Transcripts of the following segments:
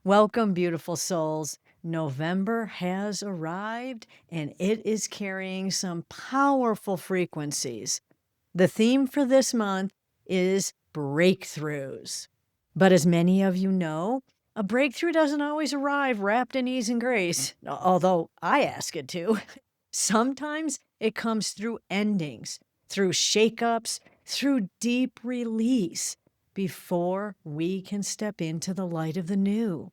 Welcome, beautiful souls. November has arrived and it is carrying some powerful frequencies. The theme for this month is breakthroughs. But as many of you know, a breakthrough doesn't always arrive wrapped in ease and grace, although I ask it to. Sometimes it comes through endings, through shakeups, through deep release before we can step into the light of the new.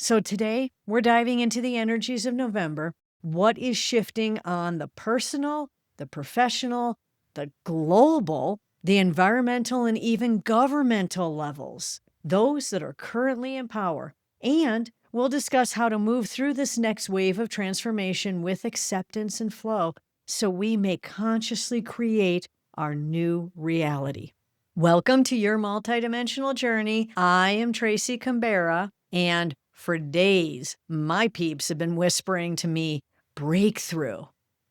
So today, we're diving into the energies of November. What is shifting on the personal, the professional, the global, the environmental, and even governmental levels, those that are currently in power. And we'll discuss how to move through this next wave of transformation with acceptance and flow so we may consciously create our new reality. Welcome to your multidimensional journey. I am Tracy Canberra, and for days, my peeps have been whispering to me, breakthrough,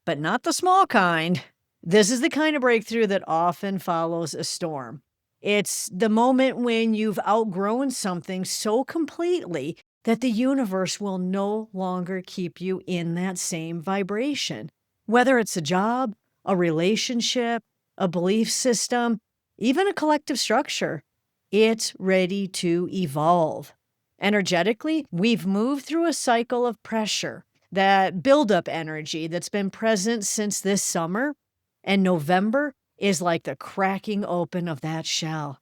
but not the small kind. This is the kind of breakthrough that often follows a storm. It's the moment when you've outgrown something so completely that the universe will no longer keep you in that same vibration. Whether it's a job, a relationship, a belief system, even a collective structure, it's ready to evolve. Energetically, we've moved through a cycle of pressure, that buildup energy that's been present since this summer, and November is like the cracking open of that shell.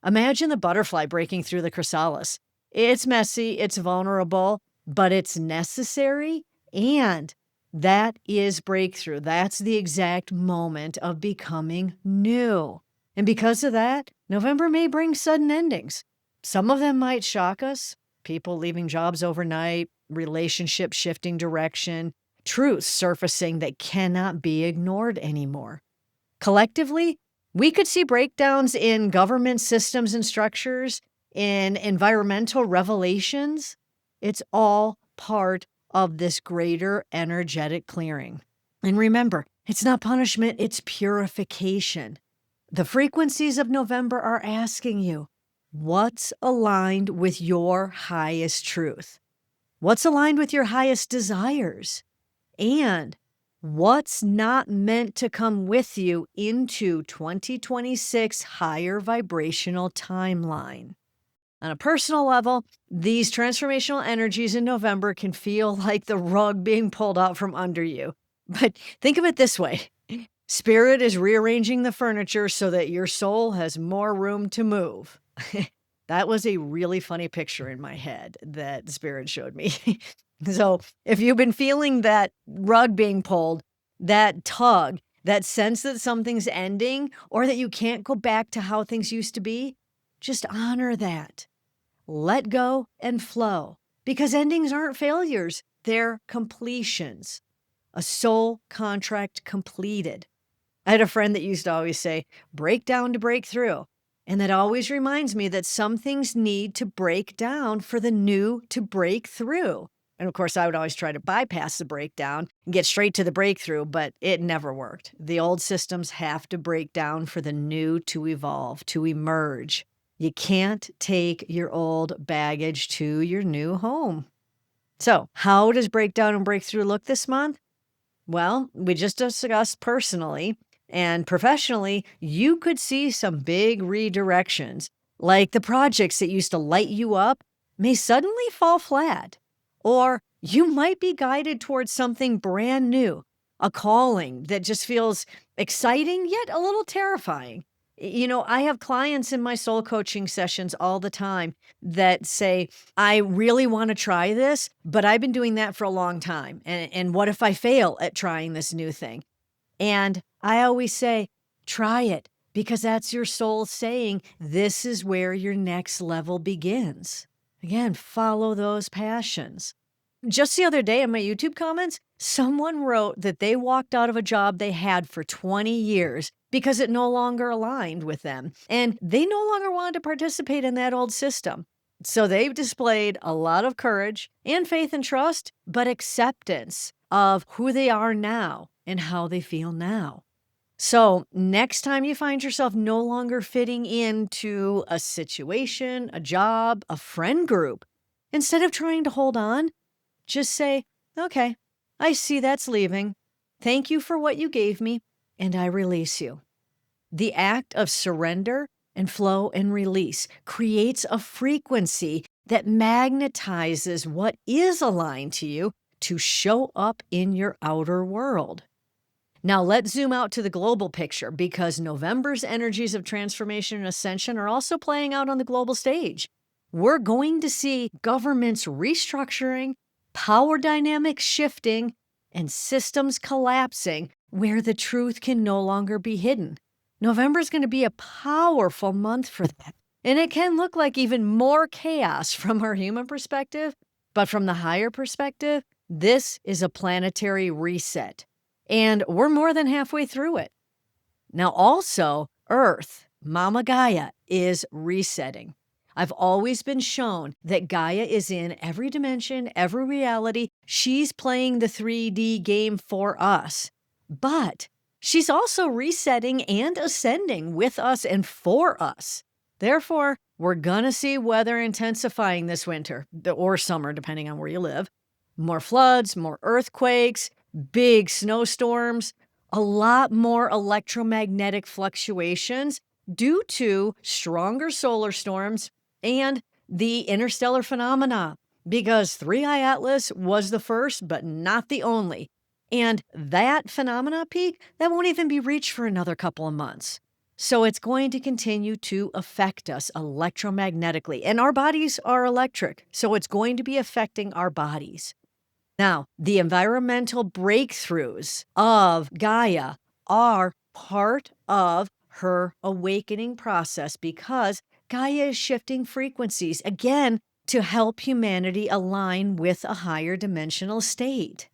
Imagine the butterfly breaking through the chrysalis. It's messy, it's vulnerable, but it's necessary, and that is breakthrough. That's the exact moment of becoming new. And because of that, November may bring sudden endings. Some of them might shock us, people leaving jobs overnight, relationships shifting direction, truths surfacing that cannot be ignored anymore. Collectively, we could see breakdowns in government systems and structures, in environmental revelations. It's all part of this greater energetic clearing. And remember, it's not punishment, it's purification. The frequencies of November are asking you, what's aligned with your highest truth? What's aligned with your highest desires? And what's not meant to come with you into 2026 higher vibrational timeline? On a personal level, these transformational energies in November can feel like the rug being pulled out from under you. But think of it this way. Spirit is rearranging the furniture so that your soul has more room to move. That was a really funny picture in my head that Spirit showed me. So if you've been feeling that rug being pulled, that tug, that sense that something's ending or that you can't go back to how things used to be, just honor that. Let go and flow, because endings aren't failures, they're completions. A soul contract completed. I had a friend that used to always say, break down to break through. And that always reminds me that some things need to break down for the new to break through. And of course, I would always try to bypass the breakdown and get straight to the breakthrough, but it never worked. The old systems have to break down for the new to evolve, to emerge. You can't take your old baggage to your new home. So, how does breakdown and breakthrough look this month? Well, we just discussed personally and professionally, you could see some big redirections, like the projects that used to light you up may suddenly fall flat. Or you might be guided towards something brand new, a calling that just feels exciting yet a little terrifying. I have clients in my soul coaching sessions all the time that say, I really want to try this, but I've been doing that for a long time. And what if I fail at trying this new thing? And I always say, try it, because that's your soul saying, this is where your next level begins. Again, follow those passions. Just the other day in my YouTube comments, someone wrote that they walked out of a job they had for 20 years because it no longer aligned with them, and they no longer wanted to participate in that old system. So they've displayed a lot of courage and faith and trust, but acceptance of who they are now and how they feel now. So next time you find yourself no longer fitting into a situation, a job, a friend group, Instead of trying to hold on, just say, okay, I see that's leaving. Thank you for what you gave me, and I release you. The act of surrender and flow and release creates a frequency that magnetizes what is aligned to you to show up in your outer world. Now, let's zoom out to the global picture because November's energies of transformation and ascension are also playing out on the global stage. We're going to see governments restructuring, power dynamics shifting, and systems collapsing where the truth can no longer be hidden. November is going to be a powerful month for that. And it can look like even more chaos from our human perspective, but from the higher perspective, this is a planetary reset. And we're more than halfway through it. Now, also, Earth, Mama Gaia, is resetting. I've always been shown that Gaia is in every dimension, every reality. She's playing the 3D game for us. But she's also resetting and ascending with us and for us. Therefore, we're going to see weather intensifying this winter, or summer, depending on where you live. More floods, more earthquakes, big snowstorms, a lot more electromagnetic fluctuations due to stronger solar storms and the interstellar phenomena, because 3i Atlas was the first, but not the only. And that phenomena peak, that won't even be reached for another couple of months. So it's going to continue to affect us electromagnetically. And our bodies are electric, so it's going to be affecting our bodies. Now, the environmental breakthroughs of Gaia are part of her awakening process because Gaia is shifting frequencies, again, to help humanity align with a higher dimensional state.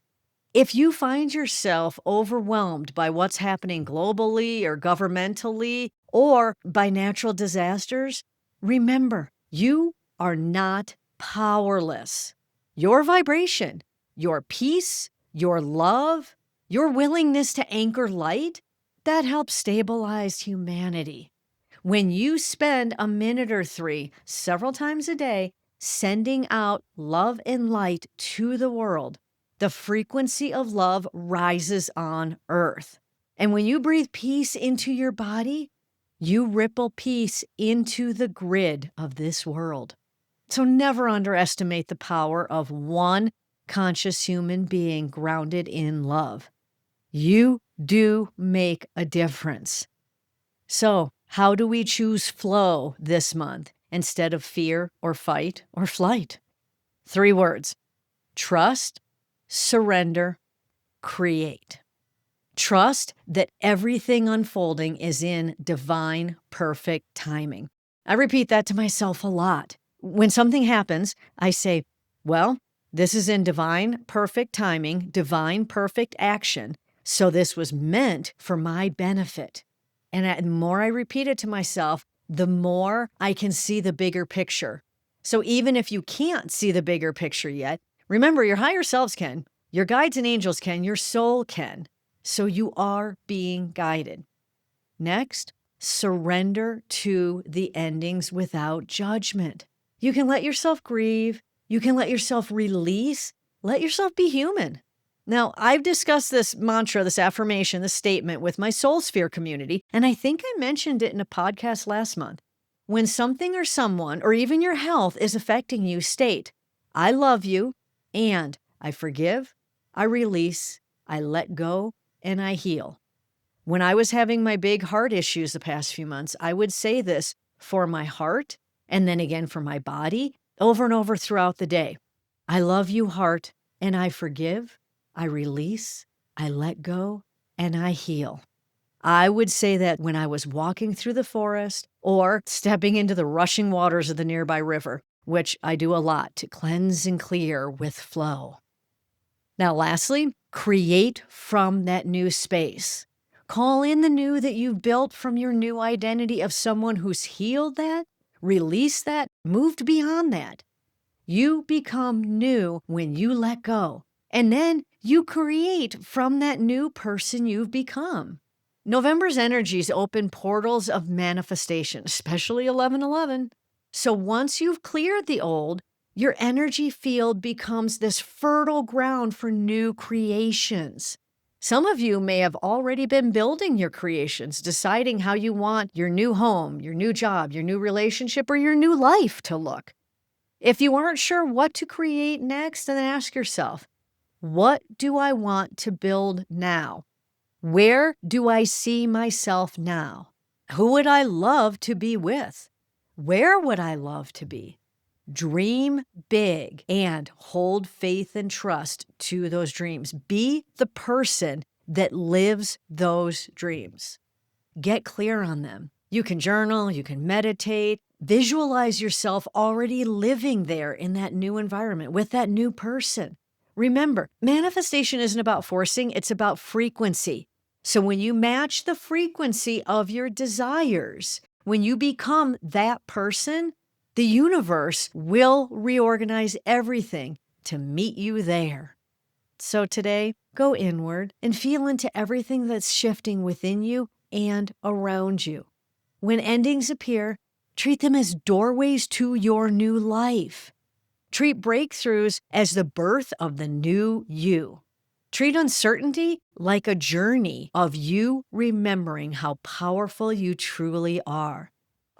If you find yourself overwhelmed by what's happening globally or governmentally or by natural disasters, remember, you are not powerless. Your vibration, your peace, your love, your willingness to anchor light, that helps stabilize humanity. When you spend a minute or three, several times a day, sending out love and light to the world, the frequency of love rises on Earth. And when you breathe peace into your body, you ripple peace into the grid of this world. So never underestimate the power of one conscious human being grounded in love. You do make a difference. So, how do we choose flow this month instead of fear or fight or flight? 3 words: trust, surrender, create. Trust that everything unfolding is in divine, perfect timing. I repeat that to myself a lot. When something happens, I say, well, this is in divine, perfect timing, divine, perfect action. So this was meant for my benefit. And the more I repeat it to myself, the more I can see the bigger picture. So even if you can't see the bigger picture yet, remember, your higher selves can, your guides and angels can, your soul can. So you are being guided. Next, surrender to the endings without judgment. You can let yourself grieve. You can let yourself release. Let yourself be human. Now, I've discussed this mantra, this affirmation, this statement with my Soul Sphere community, and I think I mentioned it in a podcast last month. When something or someone or even your health is affecting you, state, I love you, and I forgive, I release, I let go, and I heal. When I was having my big heart issues the past few months, I would say this for my heart and then again for my body over and over throughout the day. I love you, heart, and I forgive, I release, I let go, and I heal. I would say that when I was walking through the forest or stepping into the rushing waters of the nearby river, which I do a lot to cleanse and clear with flow. Now, lastly, create from that new space. Call in the new that you've built from your new identity of someone who's healed that, released that, moved beyond that. You become new when you let go, and then you create from that new person you've become. November's energies open portals of manifestation, especially 11/11. So once you've cleared the old, your energy field becomes this fertile ground for new creations. Some of you may have already been building your creations, deciding how you want your new home, your new job, your new relationship, or your new life to look. If you aren't sure what to create next, then ask yourself, what do I want to build now? Where do I see myself now? Who would I love to be with? Where would I love to be? Dream big and hold faith and trust to those dreams. Be the person that lives those dreams. Get clear on them. You can journal, you can meditate, visualize yourself already living there in that new environment with that new person. Remember, manifestation isn't about forcing, it's about frequency. So when you match the frequency of your desires, when you become that person, the universe will reorganize everything to meet you there. So today, go inward and feel into everything that's shifting within you and around you. When endings appear, treat them as doorways to your new life. Treat breakthroughs as the birth of the new you. Treat uncertainty like a journey of you remembering how powerful you truly are.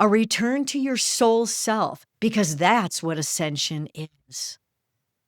A return to your soul self, because that's what ascension is.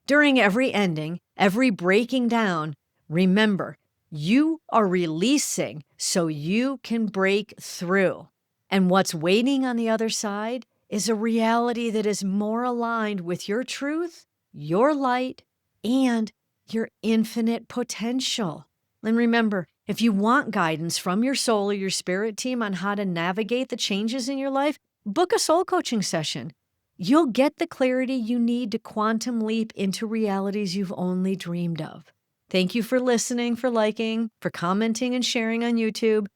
During every ending, every breaking down, remember, you are releasing so you can break through. And what's waiting on the other side is a reality that is more aligned with your truth, your light, and your infinite potential. And remember, if you want guidance from your soul or your spirit team on how to navigate the changes in your life, book a soul coaching session. You'll get the clarity you need to quantum leap into realities you've only dreamed of. Thank you for listening, for liking, for commenting and sharing on YouTube.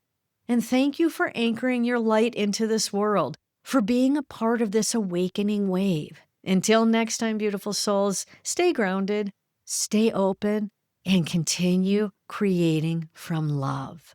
And thank you for anchoring your light into this world, for being a part of this awakening wave. Until next time, beautiful souls, stay grounded, stay open, and continue creating from love.